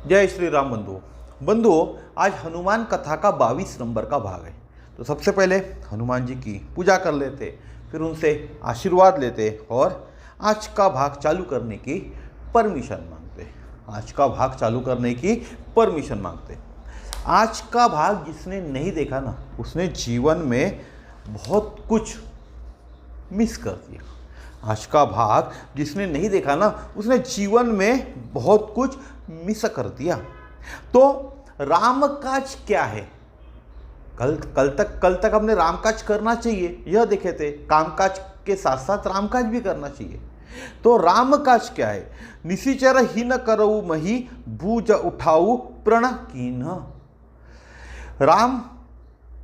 जय श्री राम बंधुओं, आज हनुमान कथा का 22 नंबर का भाग है। तो सबसे पहले हनुमान जी की पूजा कर लेते, फिर उनसे आशीर्वाद लेते और आज का भाग चालू करने की परमिशन मांगते। आज का भाग जिसने नहीं देखा ना, उसने जीवन में बहुत कुछ मिस कर दिया। आज का भाग जिसने नहीं देखा ना, उसने जीवन में बहुत कुछ मिस कर दिया। तो रामकाज क्या है? कल तक हमने रामकाज करना चाहिए यह देखे थे। कामकाज के साथ साथ रामकाज भी करना चाहिए। तो रामकाज क्या है? निशिचर ही न करऊ मही भूज उठाऊ प्रण कीन। राम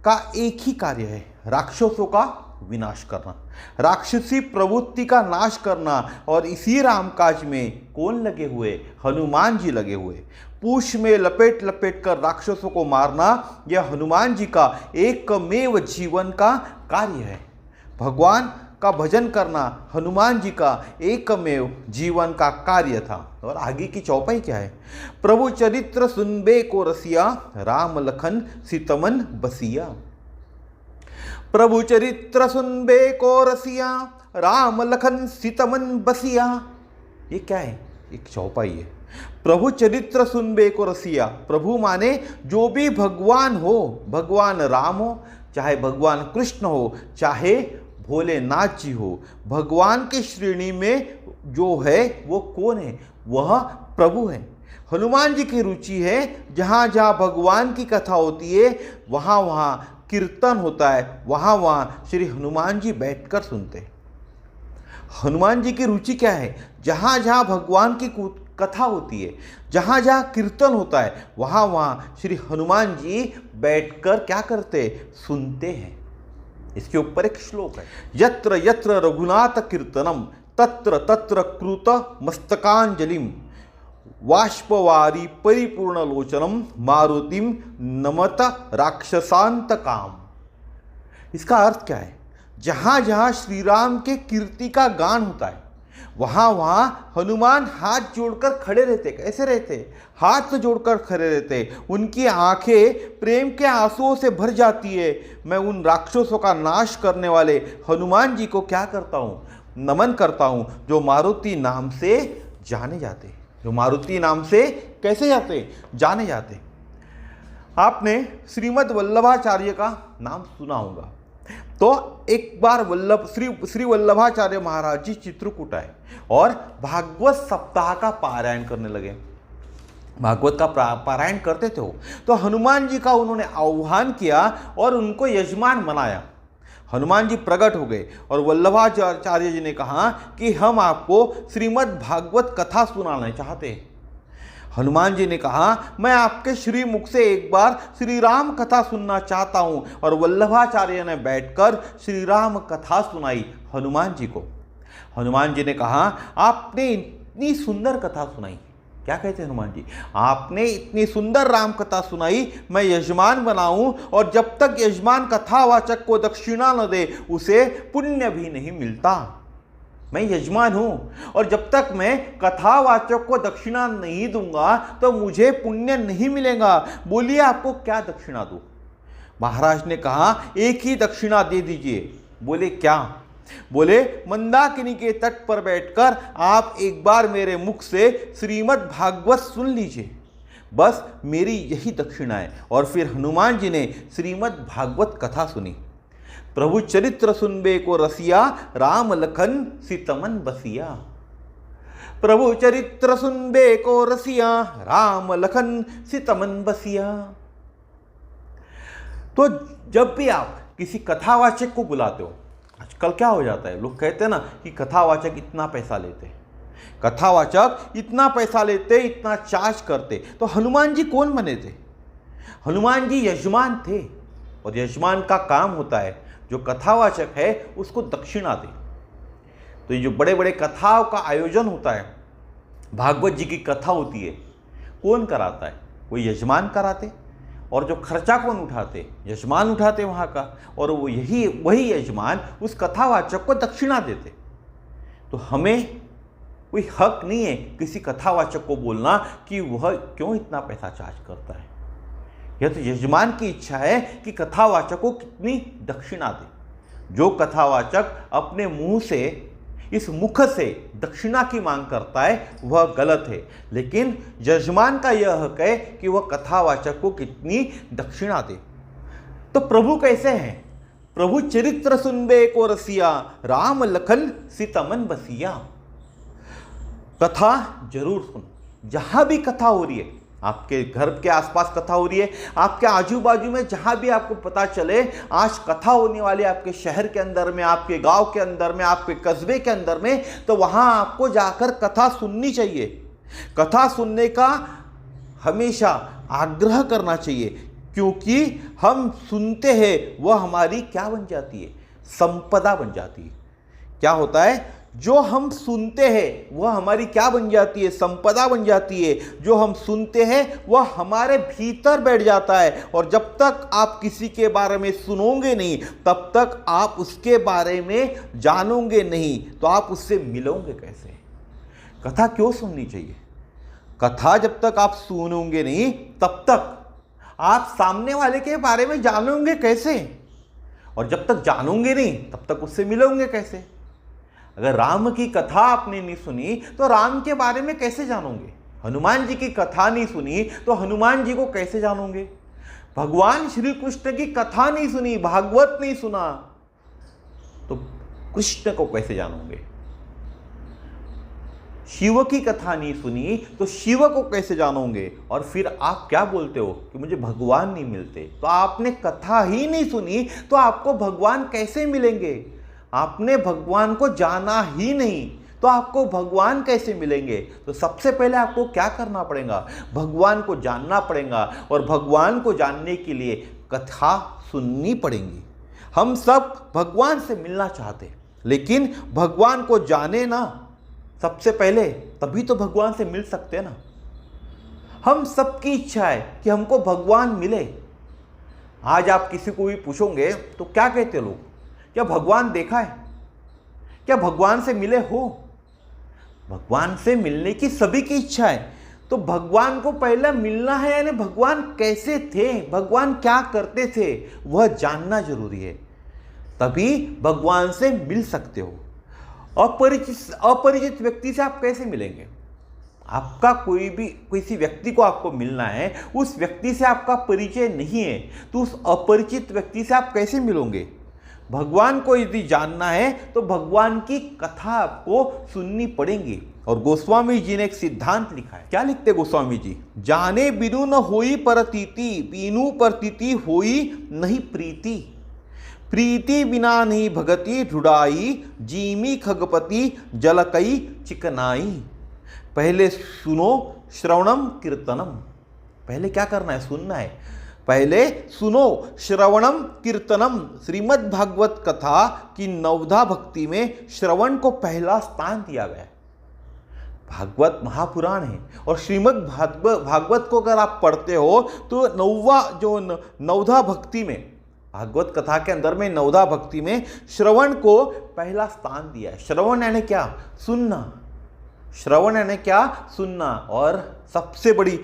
का एक ही कार्य है, राक्षसों का विनाश करना, राक्षसी प्रवृत्ति का नाश करना। और इसी रामकाज में कौन लगे हुए? हनुमान जी लगे हुए। पूंछ में लपेट लपेट कर राक्षसों को मारना यह हनुमान जी का एकमेव जीवन का कार्य है। भगवान का भजन करना हनुमान जी का एकमेव जीवन का कार्य था। और आगे की चौपाई क्या है? प्रभु चरित्र सुनबे को रसिया, राम लखन सीतमन बसिया। प्रभु चरित्र सुनबे को रसिया, राम लखन सीतमन बसिया। ये क्या है? एक चौपाई है। प्रभु चरित्र सुनबे को रसिया, प्रभु माने जो भी भगवान हो, भगवान राम हो, चाहे भगवान कृष्ण हो, चाहे भोलेनाथ जी हो, भगवान की श्रेणी में जो है वो कौन है? वह प्रभु है। हनुमान जी की रुचि है, जहाँ जहाँ भगवान की कथा होती है वहाँ वहाँ कीर्तन होता है, वहाँ वहाँ श्री हनुमान जी बैठकर सुनते हैं। हनुमान जी की रुचि क्या है? जहाँ जहाँ भगवान की कथा होती है, जहाँ जहाँ कीर्तन होता है, वहाँ वहाँ श्री हनुमान जी बैठकर क्या करते? सुनते हैं। इसके ऊपर एक श्लोक है, यत्र यत्र रघुनाथ कीर्तनम तत्र तत्र कृत मस्तकांजलिम वाष्पवारी परिपूर्ण लोचनम मारुतिम नमत राक्षसांत काम। इसका अर्थ क्या है? जहाँ जहाँ श्री राम के कीर्ति का गान होता है, वहाँ वहाँ हनुमान हाथ जोड़कर खड़े रहते। कैसे रहते? हाथ जोड़कर खड़े रहते। उनकी आंखें प्रेम के आंसुओं से भर जाती है। मैं उन राक्षसों का नाश करने वाले हनुमान जी को क्या करता हूँ? नमन करता हूँ, जो मारुति नाम से जाने जाते। जो मारुति नाम से कैसे जाने जाते। आपने श्रीमद् वल्लभाचार्य का नाम सुना होगा। तो एक बार श्री वल्लभाचार्य महाराज जी चित्रकूट आए और भागवत सप्ताह का पारायण करने लगे। भागवत का पारायण करते थे वो। तो हनुमान जी का उन्होंने आह्वान किया और उनको यजमान बनाया। हनुमान जी प्रकट हो गए और वल्लभाचार्य जी ने कहा कि हम आपको श्रीमद् भागवत कथा सुनाना चाहते हैं। हनुमान जी ने कहा, मैं आपके श्री मुख से एक बार श्री राम कथा सुनना चाहता हूं। और वल्लभाचार्य ने बैठकर श्री राम कथा सुनाई हनुमान जी को। हनुमान जी ने कहा, आपने इतनी सुंदर कथा सुनाई। क्या कहते हैं हनुमान जी? आपने इतनी सुंदर राम कथा सुनाई, मैं यजमान बनाऊं और जब तक यजमान कथावाचक को दक्षिणा न दे उसे पुण्य भी नहीं मिलता। मैं यजमान हूं और जब तक मैं कथावाचक को दक्षिणा नहीं दूंगा तो मुझे पुण्य नहीं मिलेगा। बोलिए आपको क्या दक्षिणा दूं? महाराज ने कहा, एक ही दक्षिणा दे दीजिए। बोले क्या? बोले, मंदाकिनी के तट पर बैठकर आप एक बार मेरे मुख से श्रीमद् भागवत सुन लीजिए, बस मेरी यही दक्षिणा है। और फिर हनुमान जी ने श्रीमद् भागवत कथा सुनी। प्रभु चरित्र सुनबे को रसिया, राम लखन सीतमन बसिया। प्रभु चरित्र सुनबे को रसिया, राम लखन सीतमन बसिया। तो जब भी आप किसी कथावाचक को बुलाते हो, आजकल क्या हो जाता है, लोग कहते हैं ना कि कथावाचक इतना पैसा लेते, कथावाचक इतना पैसा लेते, इतना चार्ज करते। तो हनुमान जी कौन बने थे? हनुमान जी यजमान थे और यजमान का काम होता है जो कथावाचक है उसको दक्षिणा दे। तो ये जो बड़े बड़े कथाओं का आयोजन होता है, भागवत जी की कथा होती है, कौन कराता है? कोई यजमान कराते। और जो खर्चा कौन उठाते? यजमान उठाते वहाँ का। और वही यजमान उस कथावाचक को दक्षिणा देते। तो हमें कोई हक नहीं है किसी कथावाचक को बोलना कि वह क्यों इतना पैसा चार्ज करता है। यह तो यजमान की इच्छा है कि कथावाचक को कितनी दक्षिणा दे। जो कथावाचक अपने मुंह से, इस मुख से दक्षिणा की मांग करता है वह गलत है, लेकिन यजमान का यह हक है कि वह कथावाचक को कितनी दक्षिणा दे। तो प्रभु कैसे हैं? प्रभु चरित्र सुनबे को रसिया, राम लखन सीतमन बसिया। कथा जरूर सुनो। जहां भी कथा हो रही है, आपके घर के आसपास कथा हो रही है, आपके आजू बाजू में जहां भी आपको पता चले आज कथा होने वाली है, आपके शहर के अंदर में, आपके गांव के अंदर में, आपके कस्बे के अंदर में, तो वहां आपको जाकर कथा सुननी चाहिए। कथा सुनने का हमेशा आग्रह करना चाहिए, क्योंकि हम सुनते हैं वह हमारी क्या बन जाती है? संपदा बन जाती है। क्या होता है? जो हम सुनते हैं वह हमारी क्या बन जाती है? संपदा बन जाती है। जो हम सुनते हैं वह हमारे भीतर बैठ जाता है, और जब तक आप किसी के बारे में सुनोगे नहीं तब तक आप उसके बारे में जानोगे नहीं, तो आप उससे मिलोगे कैसे? कथा क्यों सुननी चाहिए? कथा जब तक आप सुनोगे नहीं तब तक आप सामने वाले के बारे में जानोगे कैसे? और जब तक जानोगे नहीं तब तक उससे मिलोगे कैसे? अगर राम की कथा आपने नहीं सुनी तो राम के बारे में कैसे जानोगे? हनुमान जी की कथा नहीं सुनी तो हनुमान जी को कैसे जानोगे? भगवान श्री कृष्ण की कथा नहीं सुनी, भागवत नहीं सुना, तो कृष्ण को कैसे जानोगे? शिव की कथा नहीं सुनी तो शिव को कैसे जानोगे? और फिर आप क्या बोलते हो कि मुझे भगवान नहीं मिलते। तो आपने कथा ही नहीं सुनी तो आपको भगवान कैसे मिलेंगे? आपने भगवान को जाना ही नहीं तो आपको भगवान कैसे मिलेंगे? तो सबसे पहले आपको क्या करना पड़ेगा? भगवान को जानना पड़ेगा, और भगवान को जानने के लिए कथा सुननी पड़ेगी। हम सब भगवान से मिलना चाहते हैं, लेकिन भगवान को जाने ना सबसे पहले, तभी तो भगवान से मिल सकते हैं ना। हम सबकी इच्छा है कि हमको भगवान मिले। आज आप किसी को भी पूछोगे तो क्या कहते लोग? क्या भगवान देखा है? क्या भगवान से मिले हो? भगवान से मिलने की सभी की इच्छा है। तो भगवान को पहले मिलना है, यानी भगवान कैसे थे, भगवान क्या करते थे, वह जानना जरूरी है। तभी भगवान से मिल सकते हो। अपरिचित व्यक्ति से आप कैसे मिलेंगे? आपका कोई भी किसी व्यक्ति को आपको मिलना है, उस व्यक्ति से आपका परिचय नहीं है, तो उस अपरिचित व्यक्ति से आप कैसे मिलोगे? भगवान को यदि जानना है तो भगवान की कथा आपको सुननी पड़ेगी। और गोस्वामी जी ने एक सिद्धांत लिखा है। क्या लिखते गोस्वामी जी? जाने बिनु न होई परतीति, बिनु परतीति होई नहीं प्रीति, प्रीति बिना नहीं भगति ढुड़ाई, जीमी खगपति जलकई चिकनाई। पहले सुनो श्रवणम कीर्तनम। पहले क्या करना है? सुनना है। पहले सुनो श्रवणम कीर्तनम। श्रीमद् भागवत कथा की नवधा भक्ति में श्रवण को पहला स्थान दिया गया है। भागवत महापुराण है, और श्रीमद् भागवत को अगर आप पढ़ते हो तो नवधा भक्ति में, भागवत कथा के अंदर में नवधा भक्ति में श्रवण को पहला स्थान दिया है। श्रवण यानी क्या? सुनना। श्रवण यानी क्या? सुनना। और सबसे बड़ी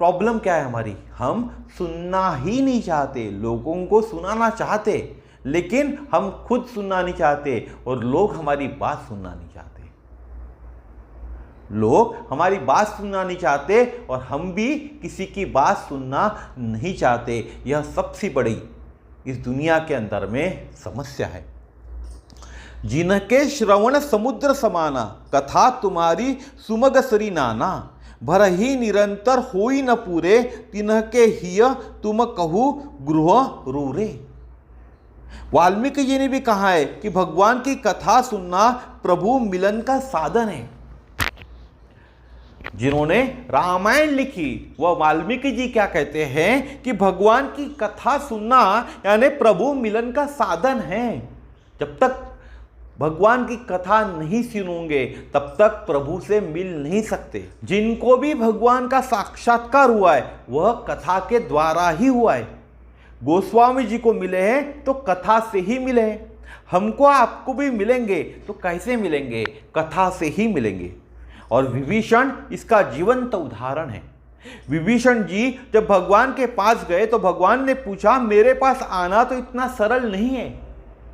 प्रॉब्लम क्या है हमारी? हम सुनना ही नहीं चाहते। लोगों को सुनाना चाहते, लेकिन हम खुद सुनना नहीं चाहते, और लोग हमारी बात सुनना नहीं चाहते। लोग हमारी बात सुनना नहीं चाहते, और हम भी किसी की बात सुनना नहीं चाहते। यह सबसे बड़ी इस दुनिया के अंदर में समस्या है। जिनके श्रवण समुद्र समाना, कथा तुम्हारी सुमग सरी नाना, भर ही निरंतर होई न पूरे, तिनके हिय तुम कहू गृह रूरे। वाल्मीकि जी ने भी कहा है कि भगवान की कथा सुनना प्रभु मिलन का साधन है। जिन्होंने रामायण लिखी वह वाल्मीकि जी क्या कहते हैं कि भगवान की कथा सुनना यानी प्रभु मिलन का साधन है। जब तक भगवान की कथा नहीं सुनोगे तब तक प्रभु से मिल नहीं सकते। जिनको भी भगवान का साक्षात्कार हुआ है वह कथा के द्वारा ही हुआ है। गोस्वामी जी को मिले हैं तो कथा से ही मिले हैं। हमको आपको भी मिलेंगे तो कैसे मिलेंगे? कथा से ही मिलेंगे। और विभीषण इसका जीवंत उदाहरण है। विभीषण जी जब भगवान के पास गए तो भगवान ने पूछा, मेरे पास आना तो इतना सरल नहीं है।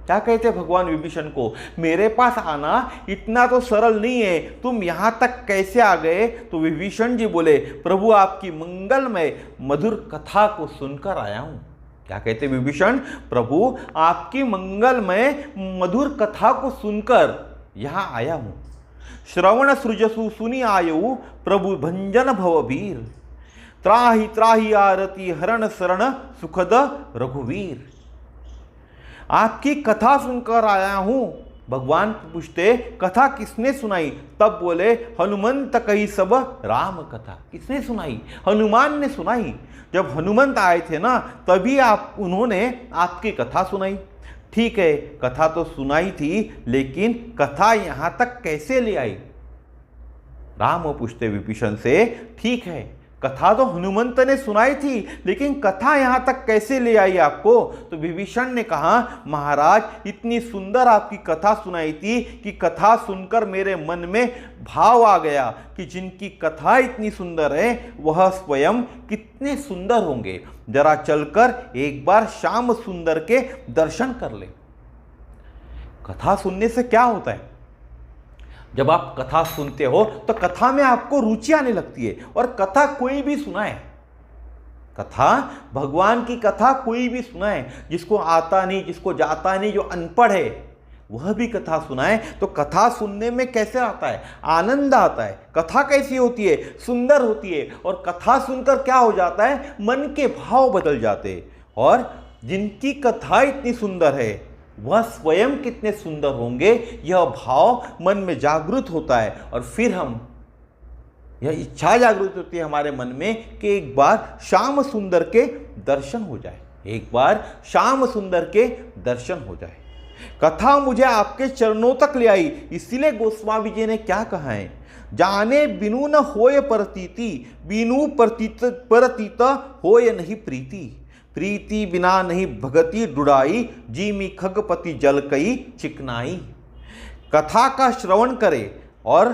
क्या कहते भगवान विभीषण को? मेरे पास आना इतना तो सरल नहीं है, तुम यहां तक कैसे आ गए? तो विभीषण जी बोले, प्रभु आपकी मंगलमय मधुर कथा को सुनकर आया हूं। क्या कहते विभीषण? प्रभु आपकी मंगलमय मधुर कथा को सुनकर यहां आया हूं। श्रवण सृजसु सुनी आयु प्रभु भंजन भववीर, त्राहि त्राहि आरती हरण शरण सुखद रघुवीर। आपकी कथा सुनकर आया हूं। भगवान पूछते, कथा किसने सुनाई? तब बोले, हनुमंत कही सब राम कथा। किसने सुनाई? हनुमान ने सुनाई। जब हनुमंत आए थे ना, तभी उन्होंने आपकी कथा सुनाई। ठीक है, कथा तो सुनाई थी, लेकिन कथा यहां तक कैसे ले आई? राम पूछते विभीषण से, ठीक है, कथा तो हनुमंत ने सुनाई थी, लेकिन कथा यहां तक कैसे ले आई आपको? तो विभीषण ने कहा, महाराज इतनी सुंदर आपकी कथा सुनाई थी कि कथा सुनकर मेरे मन में भाव आ गया कि जिनकी कथा इतनी सुंदर है वह स्वयं कितने सुंदर होंगे। जरा चलकर एक बार श्याम सुंदर के दर्शन कर ले। कथा सुनने से क्या होता है? जब आप कथा सुनते हो तो कथा में आपको रुचि आने लगती है। और कथा कोई भी सुनाए, कथा भगवान की कथा कोई भी सुनाए, जिसको आता नहीं, जिसको जाता नहीं, जो अनपढ़ है वह भी कथा सुनाए, तो कथा सुनने में कैसे आता है? आनंद आता है। कथा कैसी होती है? सुंदर होती है। और कथा सुनकर क्या हो जाता है? मन के भाव बदल जाते हैं। और जिनकी कथा इतनी सुंदर है वह स्वयं कितने सुंदर होंगे, यह भाव मन में जागृत होता है। और फिर यह इच्छा जागृत होती है हमारे मन में कि एक बार श्याम सुंदर के दर्शन हो जाए, एक बार श्याम सुंदर के दर्शन हो जाए। कथा मुझे आपके चरणों तक ले आई। इसीलिए गोस्वामी जी ने क्या कहा है, जाने बिनु न होय प्रतीति, बिनु परतीत होय नहीं प्रीति, प्रीति बिना नहीं भगति डुड़ाई, जीमी खगपति जल कई चिकनाई। कथा का श्रवण करें। और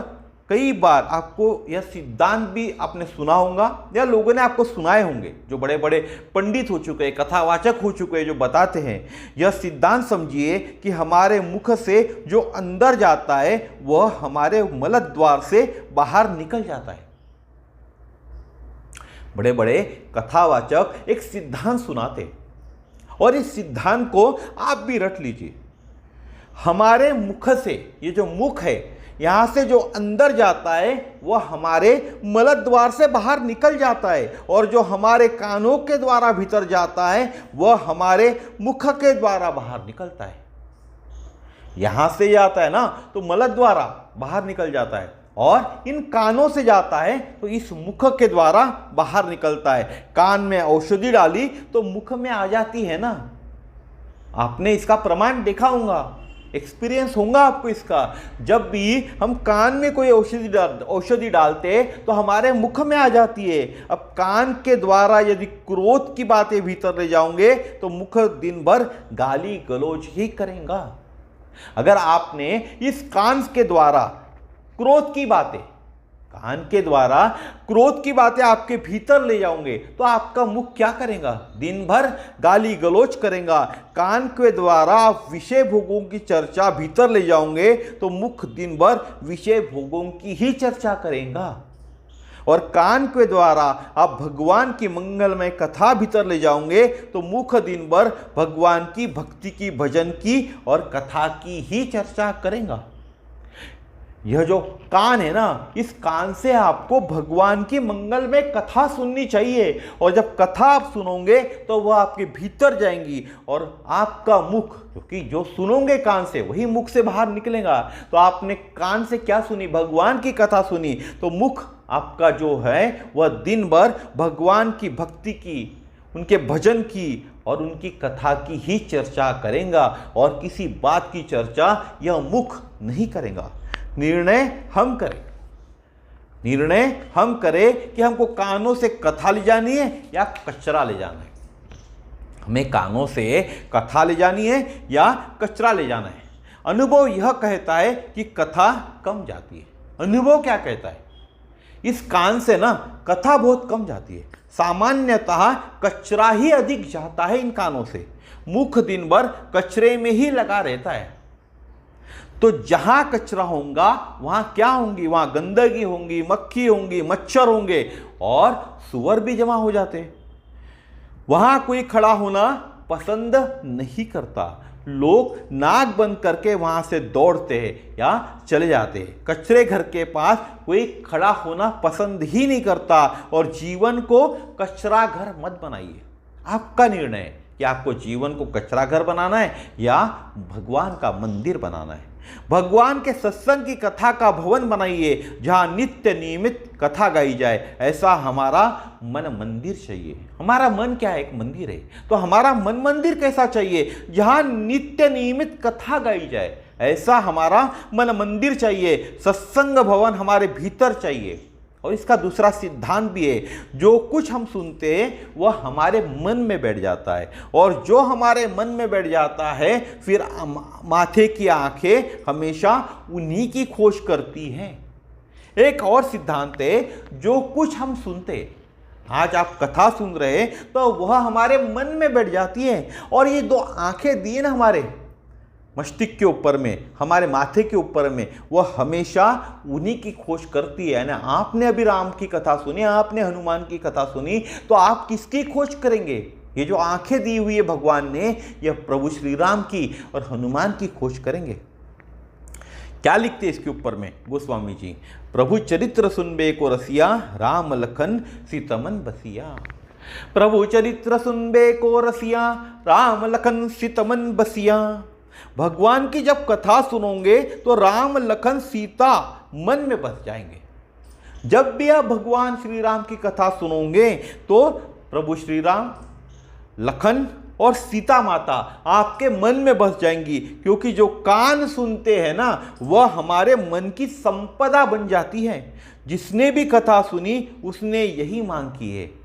कई बार आपको यह सिद्धांत भी आपने सुना होगा या लोगों ने आपको सुनाए होंगे, जो बड़े बड़े पंडित हो चुके हैं, कथावाचक हो चुके हैं, जो बताते हैं। यह सिद्धांत समझिए कि हमारे मुख से जो अंदर जाता है वह हमारे मलद्वार से बाहर निकल जाता है। बड़े बड़े कथावाचक एक सिद्धांत सुनाते, और इस सिद्धांत को आप भी रट लीजिए। हमारे मुख से, ये जो मुख है, यहां से जो अंदर जाता है वह हमारे मलद्वार से बाहर निकल जाता है, और जो हमारे कानों के द्वारा भीतर जाता है वह हमारे मुख के द्वारा बाहर निकलता है। यहां से जाता है ना तो मलद्वारा बाहर निकल जाता है, और इन कानों से जाता है तो इस मुख के द्वारा बाहर निकलता है। कान में औषधि डाली तो मुख में आ जाती है ना। आपने इसका प्रमाण देखा होगा, एक्सपीरियंस होगा आपको इसका। जब भी हम कान में कोई औषधि डालते तो हमारे मुख में आ जाती है। अब कान के द्वारा यदि क्रोध की बातें भीतर ले जाओगे तो मुख दिन भर गाली गलौज ही करेगा। अगर आपने इस कान के द्वारा क्रोध की बातें, कान के द्वारा क्रोध की बातें आपके भीतर ले जाओगे तो आपका मुख क्या करेगा? दिन भर गाली गलौज करेगा। कान के द्वारा आप विषय भोगों की चर्चा भीतर ले जाओगे तो मुख दिन भर विषय भोगों की ही चर्चा करेगा। और कान के द्वारा आप भगवान की मंगलमय कथा भीतर ले जाओगे तो मुख दिन भर भगवान की भक्ति की, भजन की और कथा की ही चर्चा करेगा। यह जो कान है ना, इस कान से आपको भगवान की मंगल में कथा सुननी चाहिए। और जब कथा आप सुनोगे तो वह आपके भीतर जाएंगी, और आपका मुख, क्योंकि जो सुनोगे कान से वही मुख से बाहर निकलेगा। तो आपने कान से क्या सुनी? भगवान की कथा सुनी, तो मुख आपका जो है वह दिन भर भगवान की भक्ति की, उनके भजन की और उनकी कथा की ही चर्चा करेगा, और किसी बात की चर्चा यह मुख नहीं करेगा। निर्णय हम करें, निर्णय हम करें कि हमको कानों से कथा ले जानी है या कचरा ले जाना है। हमें कानों से कथा ले जानी है या कचरा ले जाना है? अनुभव यह कहता है कि कथा कम जाती है। अनुभव क्या कहता है? इस कान से ना कथा बहुत कम जाती है। सामान्यतः कचरा ही अधिक जाता है इन कानों से। मुख दिन भर कचरे में ही लगा रहता है। तो जहां कचरा होगा वहां क्या होंगी? वहां गंदगी होंगी, मक्खी होंगी, मच्छर होंगे और सूअर भी जमा हो जाते हैं। वहां कोई खड़ा होना पसंद नहीं करता। लोग नाक बंद करके वहां से दौड़ते हैं या चले जाते हैं। कचरे घर के पास कोई खड़ा होना पसंद ही नहीं करता। और जीवन को कचरा घर मत बनाइए। आपका निर्णय है कि आपको जीवन को कचरा घर बनाना है या भगवान का मंदिर बनाना है। भगवान के सत्संग की कथा का भवन बनाइए जहां नित्य नियमित कथा गाई जाए। ऐसा हमारा मन मंदिर चाहिए। हमारा मन क्या है? एक मंदिर है। तो हमारा मन मंदिर कैसा चाहिए? जहां नित्य नियमित कथा गाई जाए। ऐसा हमारा मन मंदिर चाहिए। सत्संग भवन हमारे भीतर चाहिए। और इसका दूसरा सिद्धांत भी है, जो कुछ हम सुनते हैं वह हमारे मन में बैठ जाता है। और जो हमारे मन में बैठ जाता है फिर माथे की आंखें हमेशा उन्हीं की खोज करती हैं। एक और सिद्धांत है, जो कुछ हम सुनते हैं, आज आप कथा सुन रहे हैं तो वह हमारे मन में बैठ जाती है। और ये दो आंखें दी ना हमारे मस्तिष्क के ऊपर में, हमारे माथे के ऊपर में, वह हमेशा उन्हीं की खोज करती है ना। आपने अभी राम की कथा सुनी, आपने हनुमान की कथा सुनी, तो आप किसकी खोज करेंगे? ये जो आंखें दी हुई है भगवान ने, यह प्रभु श्री राम की और हनुमान की खोज करेंगे। क्या लिखते इसके ऊपर में गोस्वामी जी? प्रभु चरित्र सुनबे को रसिया, राम लखन सीतमन बसिया। प्रभु चरित्र सुनबे को रसिया, राम लखन सीतमन बसिया। भगवान की जब कथा सुनोगे तो राम लखन सीता मन में बस जाएंगे। जब भी आप भगवान श्री राम की कथा सुनोगे तो प्रभु श्री राम, लखन और सीता माता आपके मन में बस जाएंगी। क्योंकि जो कान सुनते हैं ना, वह हमारे मन की संपदा बन जाती है। जिसने भी कथा सुनी उसने यही मांग की है।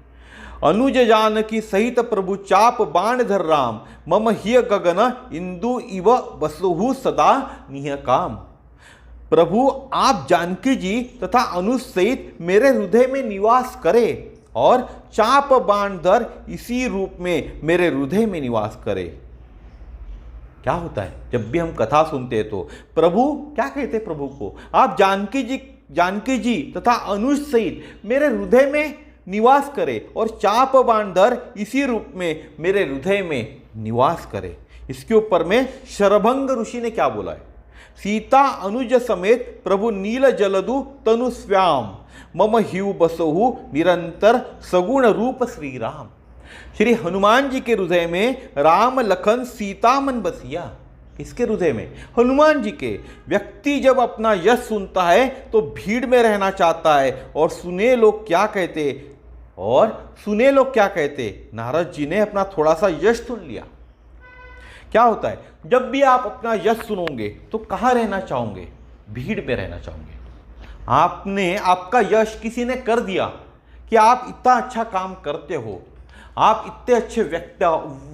अनुज जानकी सहित प्रभु चाप बाण धर राम, मम हिय गगन इंदु इव बसुहु सदा निह काम। प्रभु आप जानकी जी तथा अनुज सहित मेरे हृदय में निवास करे और चाप बाण धर इसी रूप में मेरे हृदय में निवास करे। क्या होता है जब भी हम कथा सुनते हैं तो प्रभु क्या कहते हैं? प्रभु को आप जानकी जी तथा अनुज सहित मेरे हृदय में निवास करे और चाप बाण धर इसी रूप में मेरे हृदय में निवास करे। इसके ऊपर में शरभंग ऋषि ने क्या बोला है? सीता अनुज समेत प्रभु नील जलदु तनु श्याम, मम हिउ बसहु निरंतर सगुण रूप श्री राम। श्री हनुमान जी के हृदय में राम लखन सीता मन बसिया। किसके हृदय में? हनुमान जी के। व्यक्ति जब अपना यश सुनता है तो भीड़ में रहना चाहता है। और सुने लोग क्या कहते? नारद जी ने अपना थोड़ा सा यश सुन लिया। क्या होता है जब भी आप अपना यश सुनोगे तो कहाँ रहना चाहोगे? भीड़ में रहना चाहोगे। आपका यश किसी ने कर दिया कि आप इतना अच्छा काम करते हो, आप इतने अच्छे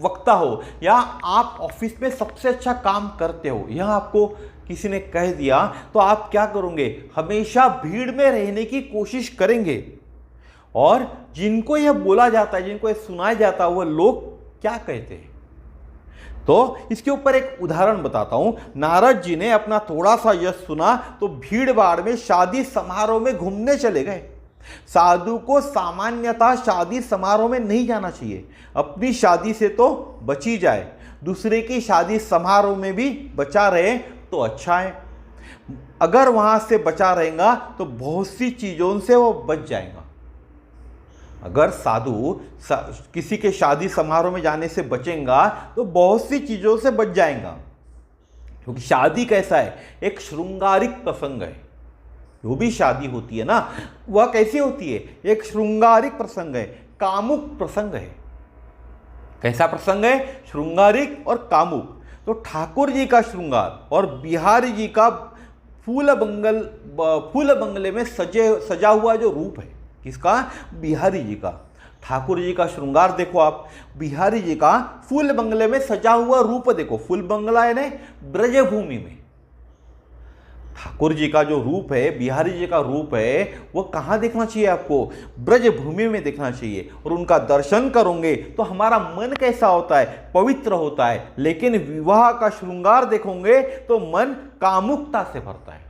वक्ता हो, या आप ऑफिस में सबसे अच्छा काम करते हो, यह आपको किसी ने कह दिया, तो आप क्या करोगे? हमेशा भीड़ में रहने की कोशिश करेंगे। और जिनको यह बोला जाता है, जिनको यह सुनाया जाता है, वह लोग क्या कहते हैं? तो इसके ऊपर एक उदाहरण बताता हूं। नारद जी ने अपना थोड़ा सा यश सुना तो भीड़ भाड़ में शादी समारोह में घूमने चले गए। साधु को सामान्यतः शादी समारोह में नहीं जाना चाहिए। अपनी शादी से तो बची जाए, दूसरे की शादी समारोह में भी बचा रहे तो अच्छा है। अगर वहां से बचा रहेगा तो बहुत सी चीजों से वो बच जाएगा। अगर साधु किसी के शादी समारोह में जाने से बचेगा तो बहुत सी चीजों से बच जाएगा। क्योंकि शादी कैसा है? एक श्रृंगारिक प्रसंग है। जो भी शादी होती है ना, वह कैसी होती है? एक श्रृंगारिक प्रसंग है, कामुक प्रसंग है। कैसा प्रसंग है? श्रृंगारिक और कामुक। तो ठाकुर जी का श्रृंगार और बिहारी जी का फूल बंगले में सजा हुआ जो रूप है, किसका? बिहारी जी का। ठाकुर जी का श्रृंगार देखो आप, बिहारी जी का फूल बंगले में सजा हुआ रूप देखो, फूल बंगला यानी ब्रजभूमि में ठाकुर जी का जो रूप है, बिहारी जी का रूप है, वो कहाँ देखना चाहिए आपको? ब्रजभूमि में देखना चाहिए। और उनका दर्शन करोगे तो हमारा मन कैसा होता है? पवित्र होता है। लेकिन विवाह का श्रृंगार देखोगे तो मन कामुकता से भरता है।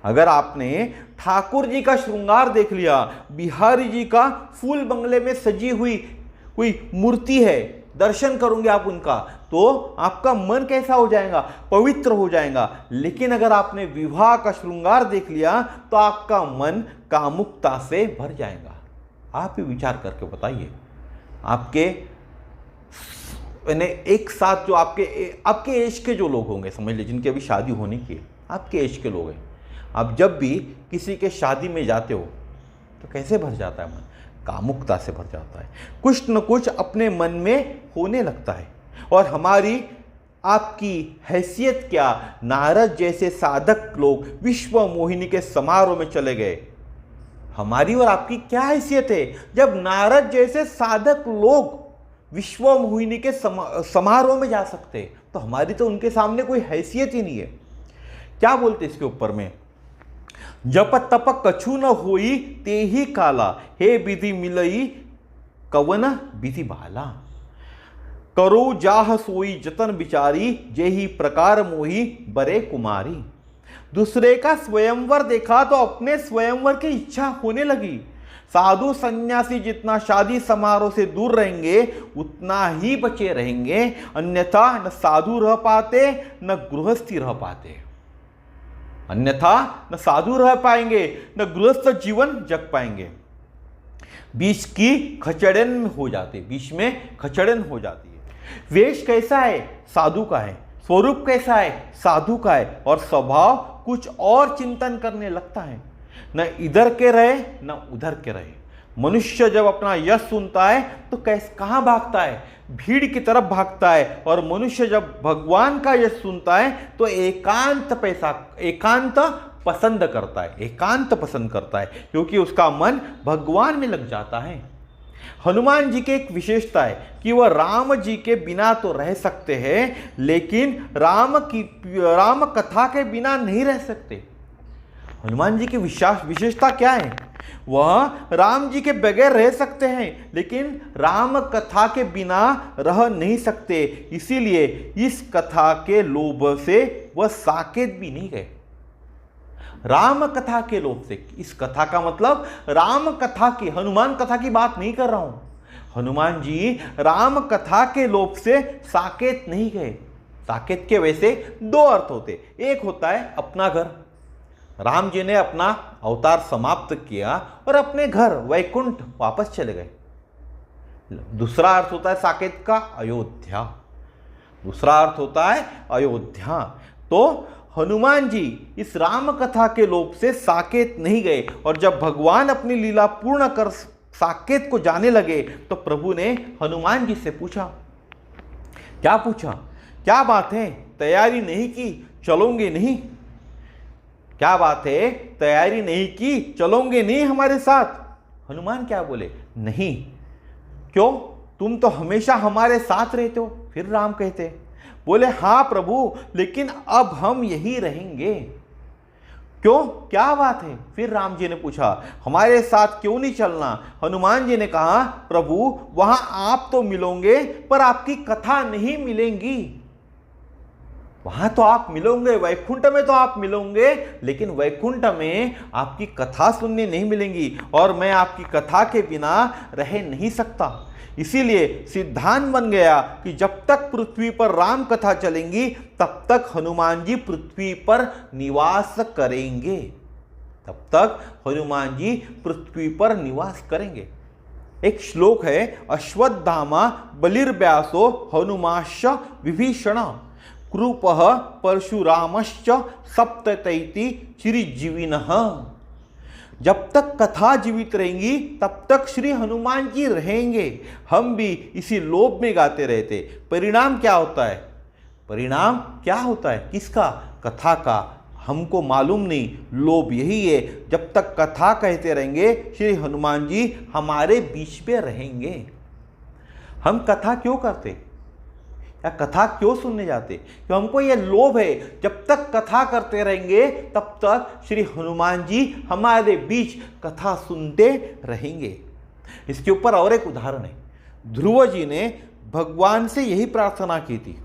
अगर आपने ठाकुर जी का श्रृंगार देख लिया, बिहारी जी का फूल बंगले में सजी हुई कोई मूर्ति है, दर्शन करोगे आप उनका, तो आपका मन कैसा हो जाएगा? पवित्र हो जाएगा। लेकिन अगर आपने विवाह का श्रृंगार देख लिया तो आपका मन कामुकता से भर जाएगा। आप ही विचार करके बताइए, आपके एक साथ जो आपके एज के जो लोग होंगे, समझ लीजिए जिनकी अभी शादी होने की है, आपके एज के लोग हैं, आप जब भी किसी के शादी में जाते हो तो कैसे भर जाता है मन? कामुकता से भर जाता है। कुछ न कुछ अपने मन में होने लगता है। और हमारी आपकी हैसियत क्या? नारद जैसे साधक लोग विश्व मोहिनी के समारोह में चले गए, हमारी और आपकी क्या हैसियत है? जब नारद जैसे साधक लोग विश्व मोहिनी के समारोह में जा सकते तो हमारी तो उनके सामने कोई हैसियत ही नहीं है। क्या बोलते इसके ऊपर में? जप तप कछु न होई ते ही काला, हे विधि मिलई कवन विधि बाला। करो जाह सोई जतन बिचारी, जेही प्रकार मोही बरे कुमारी। दूसरे का स्वयंवर देखा तो अपने स्वयंवर की इच्छा होने लगी। साधु सन्यासी जितना शादी समारोह से दूर रहेंगे उतना ही बचे रहेंगे, अन्यथा न साधु रह पाते न गृहस्थी रह पाते। अन्यथा न साधु रह पाएंगे न गृहस्थ जीवन जग पाएंगे। बीच की खचड़न हो जाती, बीच में खचड़न हो जाती है। वेश कैसा है? साधु का है। स्वरूप कैसा है? साधु का है। और स्वभाव कुछ और चिंतन करने लगता है, न इधर के रहे न उधर के रहे। मनुष्य जब अपना यश सुनता है तो कहाँ भागता है? भीड़ की तरफ भागता है। और मनुष्य जब भगवान का यश सुनता है तो एकांत पसंद करता है, एकांत पसंद करता है, क्योंकि उसका मन भगवान में लग जाता है। हनुमान जी की एक विशेषता है कि वह राम जी के बिना तो रह सकते हैं, लेकिन राम कथा के बिना नहीं रह सकते। हनुमान जी की विशेषता क्या है? वह राम जी के बगैर रह सकते हैं, लेकिन राम कथा के बिना रह नहीं सकते। इसीलिए इस कथा के लोभ से वह साकेत भी नहीं गए। राम कथा के लोभ से, इस कथा का मतलब राम कथा की, हनुमान कथा की बात नहीं कर रहा हूं। हनुमान जी राम कथा के लोभ से साकेत नहीं गए। साकेत के वैसे दो अर्थ होते, एक होता है अपना घर, राम जी ने अपना अवतार समाप्त किया और अपने घर वैकुंठ वापस चले गए। दूसरा अर्थ होता है साकेत का अयोध्या, दूसरा अर्थ होता है अयोध्या। तो हनुमान जी इस राम कथा के लोभ से साकेत नहीं गए, और जब भगवान अपनी लीला पूर्ण कर साकेत को जाने लगे तो प्रभु ने हनुमान जी से पूछा। क्या पूछा? क्या बात है, तैयारी नहीं की, चलोगे नहीं? क्या बात है, तैयारी नहीं की, चलोगे नहीं हमारे साथ? हनुमान क्या बोले? नहीं। क्यों? तुम तो हमेशा हमारे साथ रहते हो। फिर राम कहते, बोले हाँ प्रभु, लेकिन अब हम यही रहेंगे। क्यों? क्या बात है? फिर राम जी ने पूछा, हमारे साथ क्यों नहीं चलना? हनुमान जी ने कहा, प्रभु वहां आप तो मिलोगे पर आपकी कथा नहीं मिलेंगी। वहां तो आप मिलोगे, वैकुंठ में तो आप मिलोगे, लेकिन वैकुंठ में आपकी कथा सुनने नहीं मिलेंगी, और मैं आपकी कथा के बिना रह नहीं सकता। इसीलिए सिद्धांत बन गया कि जब तक पृथ्वी पर राम कथा चलेंगी तब तक हनुमान जी पृथ्वी पर निवास करेंगे, तब तक हनुमान जी पृथ्वी पर निवास करेंगे। एक श्लोक है, अश्वत्थामा बलिर्व्यासो हनुमाश्च विभीषण कृपः परशुरामश्च सप्ततैति चिरजीविनः। जब तक कथा जीवित रहेंगी तब तक श्री हनुमान जी रहेंगे। हम भी इसी लोभ में गाते रहते। परिणाम क्या होता है? परिणाम क्या होता है? किसका? कथा का। हमको मालूम नहीं, लोभ यही है, जब तक कथा कहते रहेंगे श्री हनुमान जी हमारे बीच में रहेंगे। हम कथा क्यों करते या कथा क्यों सुनने जाते? कि हमको ये लोभ है, जब तक कथा करते रहेंगे तब तक श्री हनुमान जी हमारे बीच कथा सुनते रहेंगे। इसके ऊपर और एक उदाहरण है। ध्रुव जी ने भगवान से यही प्रार्थना की थी।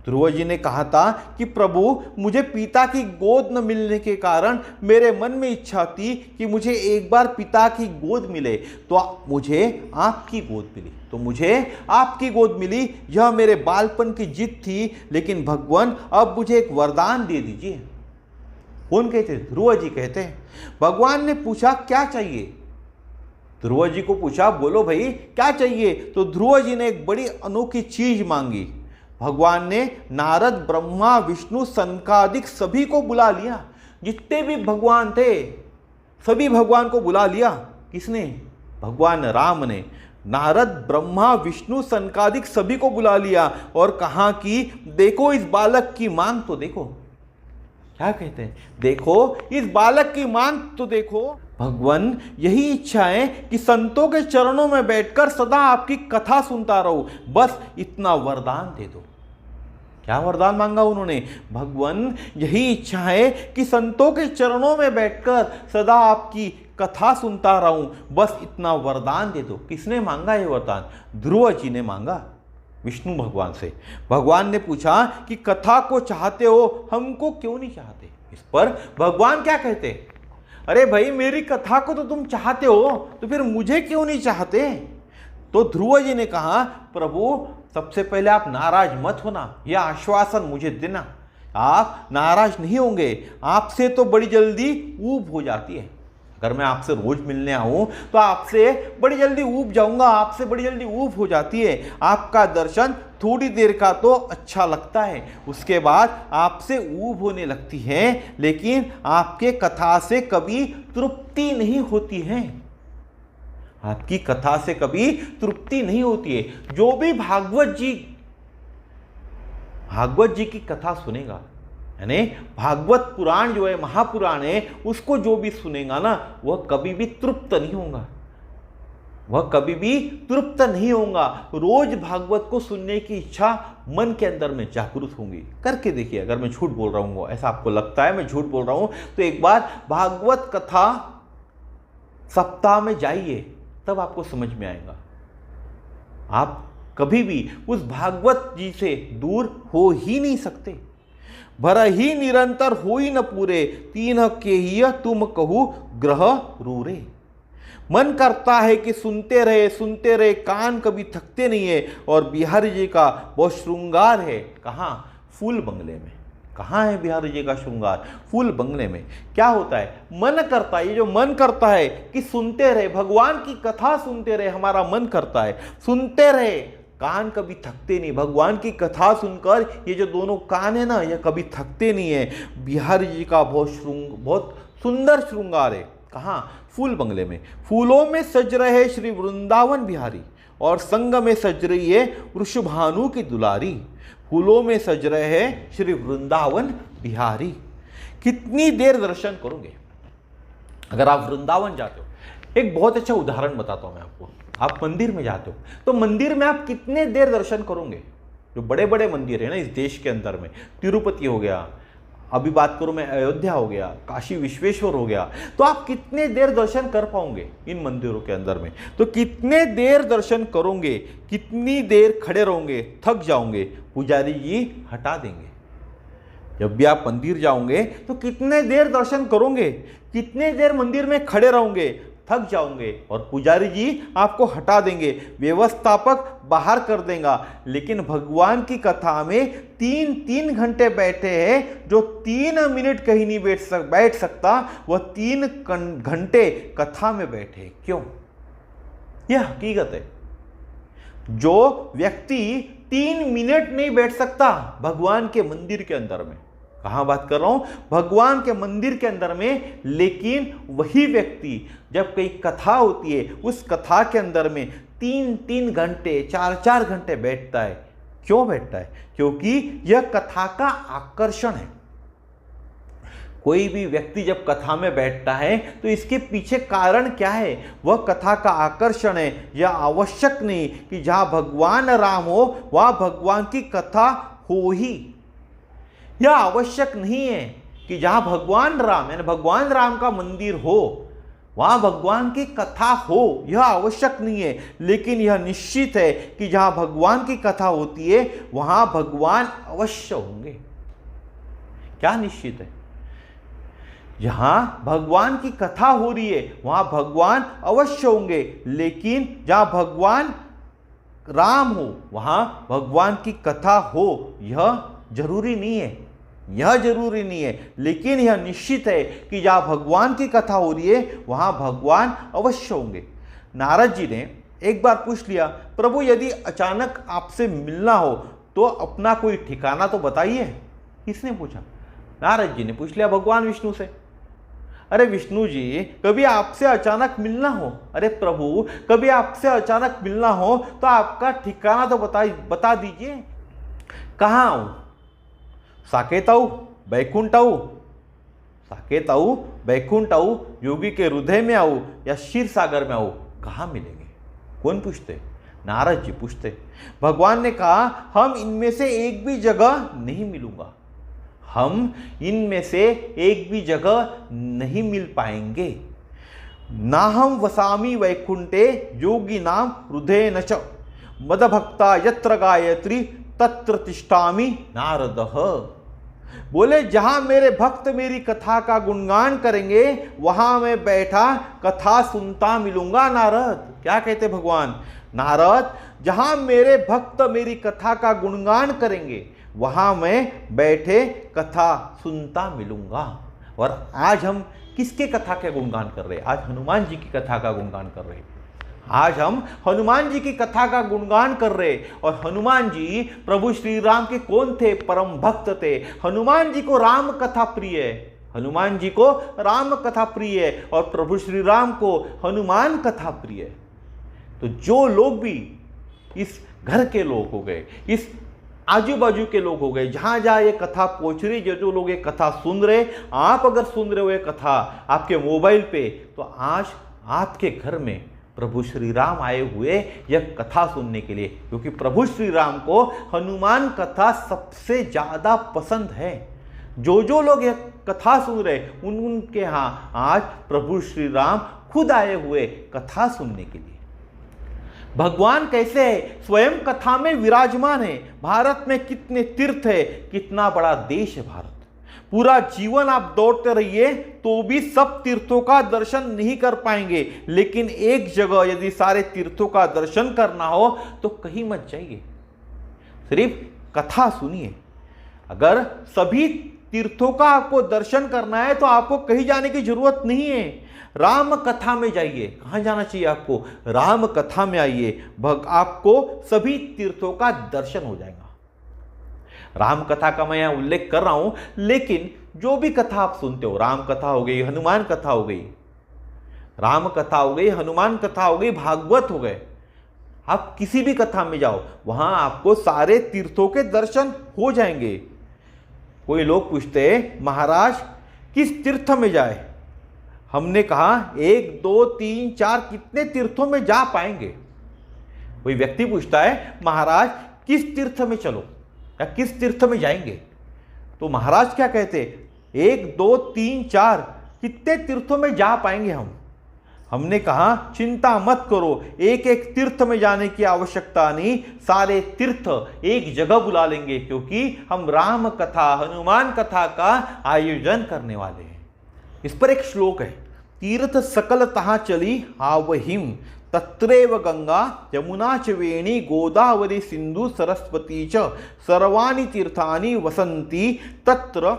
ध्रुव जी ने कहा था कि प्रभु, मुझे पिता की गोद न मिलने के कारण मेरे मन में इच्छा थी कि मुझे एक बार पिता की गोद मिले, तो मुझे आपकी गोद मिली, तो मुझे आपकी गोद मिली। यह मेरे बालपन की जिद थी, लेकिन भगवान अब मुझे एक वरदान दे दीजिए। कौन कहते? ध्रुव जी कहते हैं। भगवान ने पूछा क्या चाहिए? ध्रुव जी को पूछा, बोलो भाई क्या चाहिए? तो ध्रुव जी ने एक बड़ी अनोखी चीज मांगी। भगवान ने नारद, ब्रह्मा, विष्णु, सनकादिक सभी को बुला लिया। जितने भी भगवान थे सभी भगवान को बुला लिया। किसने? भगवान राम ने। नारद, ब्रह्मा, विष्णु, सनकादिक सभी को बुला लिया और कहा कि देखो इस बालक की मांग तो देखो। क्या कहते हैं? देखो इस बालक की मांग तो देखो। भगवान यही इच्छा है कि संतों के चरणों में बैठकर सदा आपकी कथा सुनता रहूं, बस इतना वरदान दे दो। क्या वरदान मांगा उन्होंने? भगवान यही इच्छा है कि संतों के चरणों में बैठकर सदा आपकी कथा सुनता रहूं, बस इतना वरदान दे दो। किसने मांगा ये वरदान? ध्रुव जी ने मांगा विष्णु भगवान से। भगवान ने पूछा कि कथा को चाहते हो, हमको क्यों नहीं चाहते? इस पर भगवान क्या कहते? अरे भाई, मेरी कथा को तो तुम चाहते हो, तो फिर मुझे क्यों नहीं चाहते? तो ध्रुव जी ने कहा, प्रभु सबसे पहले आप नाराज मत होना, यह आश्वासन मुझे देना। आप नाराज नहीं होंगे। आपसे तो बड़ी जल्दी ऊब हो जाती है। अगर मैं आपसे रोज मिलने आऊं तो आपसे बड़ी जल्दी ऊब जाऊंगा, आपसे बड़ी जल्दी ऊब हो जाती है। आपका दर्शन थोड़ी देर का तो अच्छा लगता है, उसके बाद आपसे ऊब होने लगती है, लेकिन आपके कथा से कभी तृप्ति नहीं होती है। आपकी कथा से कभी तृप्ति नहीं होती है। जो भी भागवत जी की कथा सुनेगा, यानी भागवत पुराण जो है, महापुराण है, उसको जो भी सुनेगा ना, वह कभी भी तृप्त नहीं होगा। वह कभी भी तृप्त नहीं होगा। रोज भागवत को सुनने की इच्छा मन के अंदर में जागृत होंगी। करके देखिए, अगर मैं झूठ बोल रहा हूँ, ऐसा आपको लगता है मैं झूठ बोल रहा हूँ, तो एक बार भागवत कथा सप्ताह में जाइए, तब आपको समझ में आएगा। आप कभी भी उस भागवत जी से दूर हो ही नहीं सकते। भर ही निरंतर हो ही न पूरे, तीन के ही तुम कहू ग्रह रूरे। मन करता है कि सुनते रहे, कान कभी थकते नहीं है। और बिहारी जी का बहुत श्रृंगार है। कहाँ? फूल बंगले में। कहाँ है बिहारी जी का श्रृंगार? फूल बंगले में। क्या होता है? मन करता है। ये जो मन करता है कि सुनते रहे, भगवान की कथा सुनते रहे, हमारा मन करता है सुनते रहे, कान कभी थकते नहीं। भगवान की कथा सुनकर ये जो दोनों कान है ना, ये कभी थकते नहीं है। बिहारी जी का बहुत सुंदर श्रृंगार है। कहाँ? फूल बंगले में। फूलों में सज रहे श्री वृंदावन बिहारी, और संग में सज रही है वृषभानु की दुलारी। फूलों में सज रहे हैं श्री वृंदावन बिहारी। कितनी देर दर्शन करोगे? अगर आप वृंदावन जाते हो, एक बहुत अच्छा उदाहरण बताता हूं मैं आपको। आप मंदिर में जाते हो, तो मंदिर में आप कितने देर दर्शन करोगे? जो बड़े बड़े मंदिर है ना इस देश के अंदर में, तिरुपति हो गया, अभी बात करूं मैं अयोध्या हो गया, काशी विश्वेश्वर हो गया, तो आप कितने देर दर्शन कर पाओगे इन मंदिरों के अंदर में? तो कितने देर दर्शन करोगे? कितनी देर खड़े रहोगे? थक जाओगे, पुजारी जी हटा देंगे। जब भी आप मंदिर जाओगे तो कितने देर दर्शन करोगे? कितने देर मंदिर में खड़े रहोगे? थक जाओगे और पुजारी जी आपको हटा देंगे, व्यवस्थापक बाहर कर देगा। लेकिन भगवान की कथा में 3 घंटे बैठे हैं। जो 3 मिनट कहीं नहीं बैठ सकता, वह 3 घंटे कथा में बैठे। क्यों? यह हकीकत है। जो व्यक्ति 3 मिनट नहीं बैठ सकता भगवान के मंदिर के अंदर में, कहाँ बात कर रहा हूं? भगवान के मंदिर के अंदर में, लेकिन वही व्यक्ति जब कहीं कथा होती है, उस कथा के अंदर में 3 घंटे 4 घंटे बैठता है। क्यों बैठता है? क्योंकि यह कथा का आकर्षण है। कोई भी व्यक्ति जब कथा में बैठता है तो इसके पीछे कारण क्या है? वह कथा का आकर्षण है। यह आवश्यक नहीं कि जहां भगवान राम हो वहां भगवान की कथा हो ही। यह आवश्यक नहीं है कि जहां भगवान राम यानी भगवान राम का मंदिर हो वहां भगवान की कथा हो, यह आवश्यक नहीं है। लेकिन यह निश्चित है कि जहां भगवान की कथा होती है वहां भगवान अवश्य होंगे। क्या निश्चित है? जहां भगवान की कथा हो रही है वहां भगवान अवश्य होंगे, लेकिन जहां भगवान राम हो वहां भगवान की कथा हो यह जरूरी नहीं है। यह जरूरी नहीं है, लेकिन यह निश्चित है कि जहां भगवान की कथा हो रही है वहां भगवान अवश्य होंगे। नारद जी ने एक बार पूछ लिया, प्रभु यदि अचानक आपसे मिलना हो तो अपना कोई ठिकाना तो बताइए। किसने पूछा? नारद जी ने पूछ लिया भगवान विष्णु से। अरे विष्णु जी, कभी आपसे अचानक मिलना हो, अरे प्रभु कभी आपसे अचानक मिलना हो तो आपका ठिकाना तो बता दीजिए। कहाँ आऊं? साकेत आऊं, बैकुंठ आऊं? साकेत आऊं, बैकुंठ आऊं, योगी के हृदय में आऊं या क्षीर सागर में आऊं? कहाँ मिलेंगे? कौन पूछते? नारद जी पूछते। भगवान ने कहा, हम इनमें से एक भी जगह नहीं मिलूंगा, हम इनमें से एक भी जगह नहीं मिल पाएंगे। ना हम वसामी वैकुंठे योगी नाम हृदय न च मदभक्ता यत्र गायत्री तत्र तिष्ठामि नारदः। बोले जहां मेरे भक्त मेरी कथा का गुणगान करेंगे वहां मैं बैठा कथा सुनता मिलूंगा नारद। क्या कहते भगवान? नारद जहां मेरे भक्त मेरी कथा का गुणगान करेंगे वहां मैं बैठे कथा सुनता मिलूंगा। और आज हम किसके कथा के गुणगान कर रहे हैं? आज हनुमान जी की कथा का गुणगान कर रहे हैं। आज हम हनुमान जी की कथा का गुणगान कर रहे। और हनुमान जी प्रभु श्री राम के कौन थे? परम भक्त थे। हनुमान जी को राम कथा प्रिय है, हनुमान जी को राम कथा प्रिय है और प्रभु श्री राम को हनुमान कथा प्रिय है। तो जो लोग भी इस घर के लोग हो गए, इस आजू बाजू के लोग हो गए, जहां जहां ये कथा पहुंच रही, जो लोग ये कथा सुन रहे, आप अगर सुन रहे हो ये कथा आपके मोबाइल पे, तो आज आपके घर में प्रभु श्री राम आए हुए यह कथा सुनने के लिए, क्योंकि प्रभु श्री राम को हनुमान कथा सबसे ज्यादा पसंद है। जो लोग यह कथा सुन रहे उनके यहाँ आज प्रभु श्री राम खुद आए हुए कथा सुनने के लिए। भगवान कैसे है? स्वयं कथा में विराजमान है। भारत में कितने तीर्थ है, कितना बड़ा देश है भारत। पूरा जीवन आप दौड़ते रहिए तो भी सब तीर्थों का दर्शन नहीं कर पाएंगे, लेकिन एक जगह यदि सारे तीर्थों का दर्शन करना हो तो कहीं मत जाइए, सिर्फ कथा सुनिए। अगर सभी तीर्थों का आपको दर्शन करना है तो आपको कहीं जाने की जरूरत नहीं है, राम कथा में जाइए। कहाँ जाना चाहिए आपको? राम कथा में आइए, आपको सभी तीर्थों का दर्शन हो जाएगा। राम कथा का मैं यहाँ उल्लेख कर रहा हूं, लेकिन जो भी कथा आप सुनते हो, राम कथा हो गई, हनुमान कथा हो गई, राम कथा हो गई, हनुमान कथा हो गई, भागवत हो गए, आप किसी भी कथा में जाओ वहां आपको सारे तीर्थों के दर्शन हो जाएंगे। कोई लोग पूछते हैं महाराज किस तीर्थ में जाए? हमने कहा 1 2 3 4 कितने तीर्थों में जा पाएंगे? कोई व्यक्ति पूछता है महाराज किस तीर्थ में चलो या किस तीर्थ में जाएंगे? तो महाराज क्या कहते? 1 2 3 4 कितने तीर्थों में जा पाएंगे हम? हमने कहा चिंता मत करो, एक एक तीर्थ में जाने की आवश्यकता नहीं, सारे तीर्थ एक जगह बुला लेंगे, क्योंकि हम राम कथा हनुमान कथा का आयोजन करने वाले हैं। इस पर एक श्लोक है, तीर्थ सकल तहाँ चली आवहिम तत्रेव गंगा यमुना च वेणी गोदावरी सिंधु सरस्वती च सर्वाणि तीर्थानि वसंती तत्र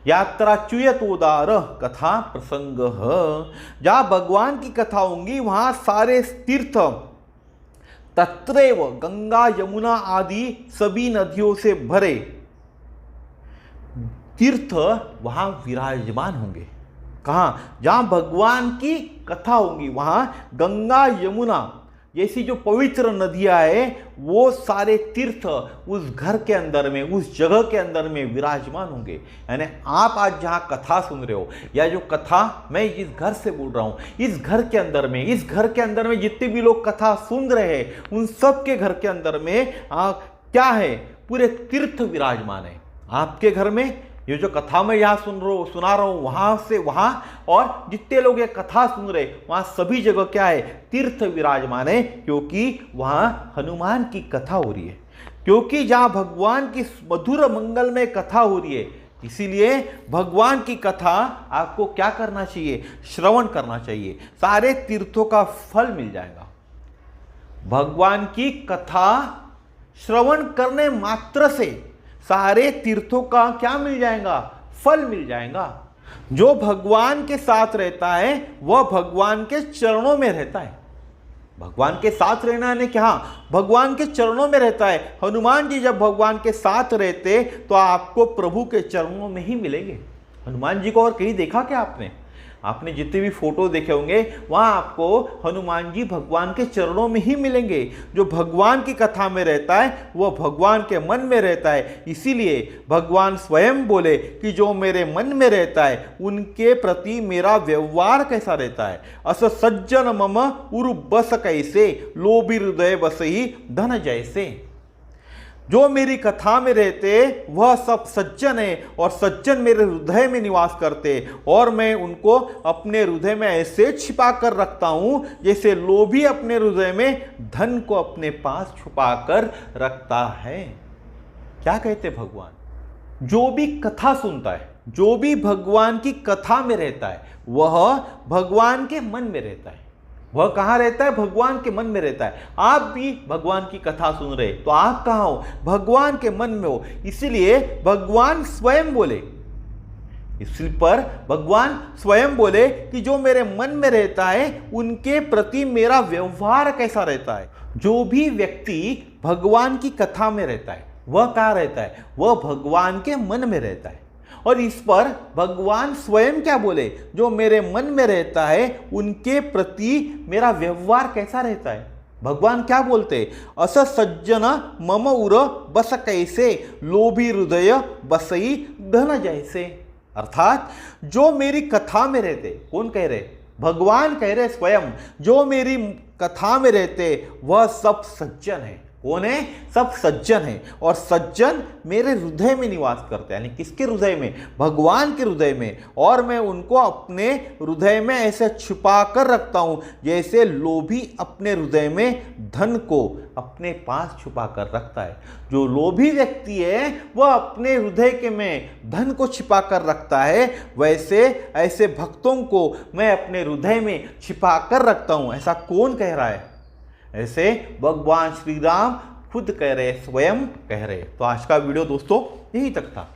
यात्राच्युतोदार कथा प्रसंग। जहां भगवान की कथा होंगी वहां सारे तीर्थ, तत्रेव गंगा यमुना आदि सभी नदियों से भरे तीर्थ वहां विराजमान होंगे। कहाँ? जहां भगवान की कथा होंगी वहां गंगा यमुना जैसी जो पवित्र नदियां हैं वो सारे तीर्थ उस घर के अंदर में, उस जगह के अंदर में विराजमान होंगे। यानी आप आज जहां कथा सुन रहे हो, या जो कथा मैं इस घर से बोल रहा हूं, इस घर के अंदर में, इस घर के अंदर में जितने भी लोग कथा सुन रहे हैं, उन सब के घर के अंदर में क्या है, पूरे तीर्थ विराजमान है। आपके घर में ये जो कथा मैं यहाँ सुना रहा हूँ, वहां से वहां, और जितने लोग ये कथा सुन रहे वहां सभी जगह क्या है, तीर्थ विराजमान है, क्योंकि वहां हनुमान की कथा हो रही है। क्योंकि जहां भगवान की मधुर मंगल में कथा हो रही है, इसीलिए भगवान की कथा आपको क्या करना चाहिए, श्रवण करना चाहिए। सारे तीर्थों का फल मिल जाएगा। भगवान की कथा श्रवण करने मात्र से सारे तीर्थों का क्या मिल जाएगा, फल मिल जाएगा। जो भगवान के साथ रहता है वह भगवान के चरणों में रहता है। भगवान के साथ रहना है क्या, भगवान के चरणों में रहता है। हनुमान जी जब भगवान के साथ रहते तो आपको प्रभु के चरणों में ही मिलेंगे। हनुमान जी को और कहीं देखा क्या आपने जितने भी फोटो देखे होंगे वहां आपको हनुमान जी भगवान के चरणों में ही मिलेंगे। जो भगवान की कथा में रहता है वह भगवान के मन में रहता है। इसीलिए भगवान स्वयं बोले कि जो मेरे मन में रहता है उनके प्रति मेरा व्यवहार कैसा रहता है। अस सज्जन मम उरु बस कैसे, लोभी हृदय बस ही धन जैसे। जो मेरी कथा में रहते वह सब सज्जन है, और सज्जन मेरे हृदय में निवास करते, और मैं उनको अपने हृदय में ऐसे छिपा कर रखता हूं जैसे लोभी अपने हृदय में धन को अपने पास छुपा कर रखता है। क्या कहते भगवान, जो भी कथा सुनता है, जो भी भगवान की कथा में रहता है, वह भगवान के मन में रहता है। वह कहां रहता है, भगवान के मन में रहता है। आप भी भगवान की कथा सुन रहे तो आप कहां हो, भगवान के मन में हो। इसीलिए भगवान स्वयं बोले, इस पर भगवान स्वयं बोले कि जो मेरे मन में रहता है उनके प्रति मेरा व्यवहार कैसा रहता है। जो भी व्यक्ति भगवान की कथा में रहता है वह कहां रहता है, वह भगवान के मन में रहता है। और इस पर भगवान स्वयं क्या बोले, जो मेरे मन में रहता है उनके प्रति मेरा व्यवहार कैसा रहता है। भगवान क्या बोलते, अस सज्जन मम उर बस कैसे, लोभी हृदय बसई धन जैसे। अर्थात जो मेरी कथा में रहते, कौन कह रहे, भगवान कह रहे स्वयं, जो मेरी कथा में रहते वह सब सज्जन है। कौन है, सब सज्जन है। और सज्जन मेरे हृदय में निवास करते हैं। यानी किसके हृदय में, भगवान के हृदय में। और मैं उनको अपने हृदय में ऐसे छुपा कर रखता हूं जैसे लोभी अपने हृदय में धन को अपने पास छुपा कर रखता है। जो लोभी व्यक्ति है वह अपने हृदय के में धन को छिपा कर रखता है, वैसे ऐसे भक्तों को मैं अपने हृदय में छिपा कर रखता हूं। ऐसा कौन कह रहा है, ऐसे भगवान श्री राम खुद कह रहे, स्वयं कह रहे। तो आज का वीडियो दोस्तों यही तक था।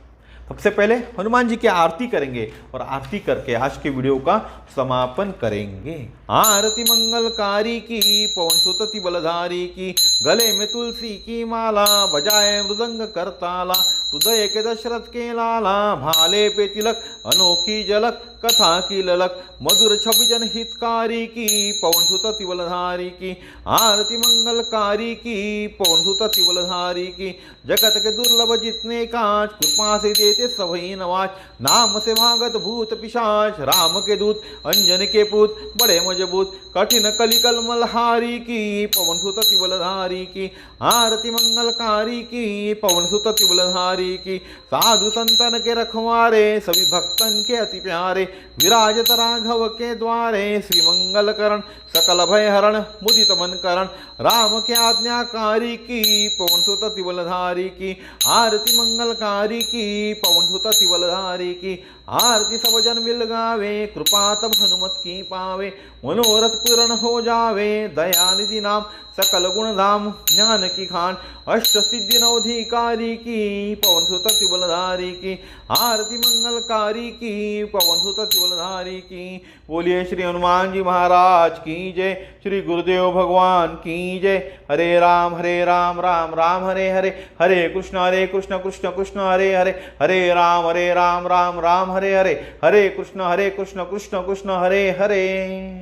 सबसे पहले हनुमान जी की आरती करेंगे और आरती करके आज के वीडियो का समापन करेंगे। आरती मंगलकारी की, पवन सुत बलधारी की, गले में तुलसी की माला, बजाए मृदंग करताला, हृदय के दशरथ के लाला, भाले पे तिलक अनोखी झलक, कथा की ललक, मधुर छवि जन हितकारी की, पवन सुत बलधारी की। आरती मंगलकारी की, पवन सुत बलधारी की, जगत के दुर्लभ जितने काज, कृपा से देते सभी नवाज, नाम से भागत भूत पिशाच, राम के दूत अंजन के पूत, बड़े मजबूत, कठिन कलिकल मलहारी की, पवन सुत बलधारी की। आरती मंगलकारी की, पवन सुत बलधारी की, साधु संतन के रखवारे, सभी भक्तन के अति प्यारे, विराजत राघव के द्वारे, श्री मंगल करण सकल भय हरण, मुदित मन करण, राम के आज्ञाकारी की, पवन सुत बलधारी की। आरती मंगलकारी की, पवन सुत बलधारी की। आरती सब जन मिल गावे, कृपा तब हनुमत की पावे, मनोरथ पूर्ण हो जावे, दयानिधि नाम सकल गुण धाम, ज्ञान की खान, अष्ट सिद्धि नवधिकारी की, पवन सुत बलधारी की। आरती मंगलकारी की, पवन सुत बलधारी की। बोलिए श्री हनुमान जी महाराज की जय, श्री गुरुदेव भगवान की जय। हरे राम राम राम हरे हरे, हरे कृष्ण कृष्ण कृष्ण हरे हरे, हरे राम राम राम हरे हरे, हरे कृष्ण कृष्ण कृष्ण हरे हरे।